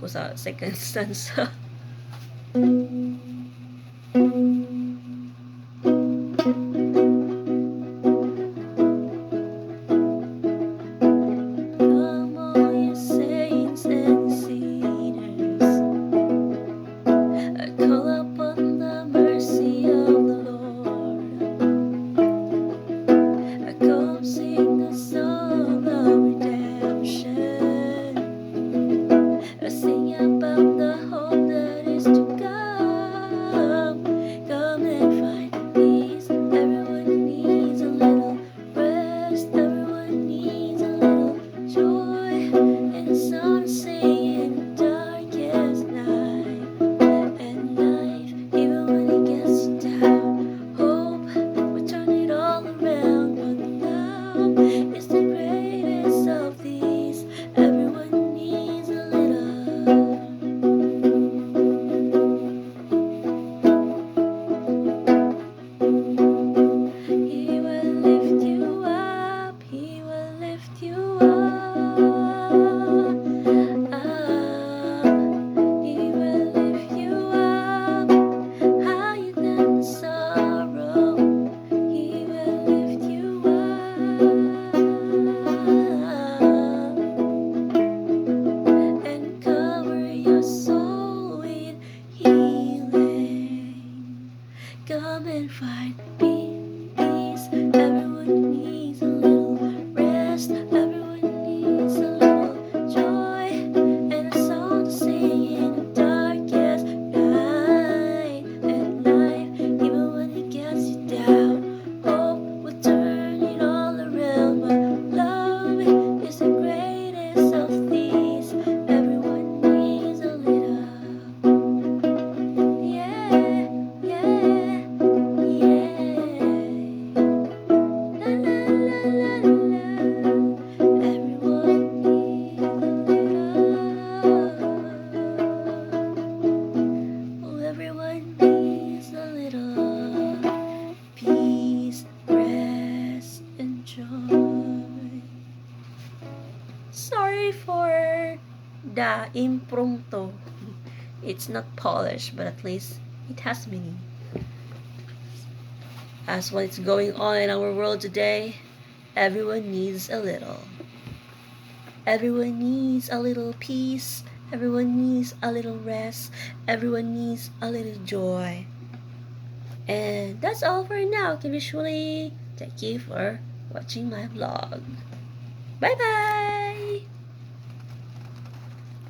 ko sa second stanza. Come all you saints and sinners, I call upon the mercy of the Lord. I come sing a song of redemption. I sing about the hope that is to come. Come and find peace. Everyone needs a little rest. Everyone needs a little joy. And the sun is saying the darkest night. And life, even when it gets down, hope will turn it all around. But love is the greatest of these. Everyone needs a little. He will lift you up. He will lift you up. He will lift you up higher than the sorrow. He will lift you up and cover your soul with healing. Come and find peace. Everyone needs a little rest. Everyone needs a little joy and a song to sing in the darkest night. And life, even when it gets you down, hope will turn it all around. But love is the greatest of these. Everyone needs a little. Yeah, yeah, yeah. La la la la la. Everyone needs a little. Oh, everyone needs a little peace, rest, and joy. Sorry for the impromptu. It's not polished, but at least it has meaning. As what's going on in our world today, everyone needs a little. Everyone needs a little peace. Everyone needs a little rest. Everyone needs a little joy. And that's all for now, Visually. Thank you for watching my vlog. Bye-bye!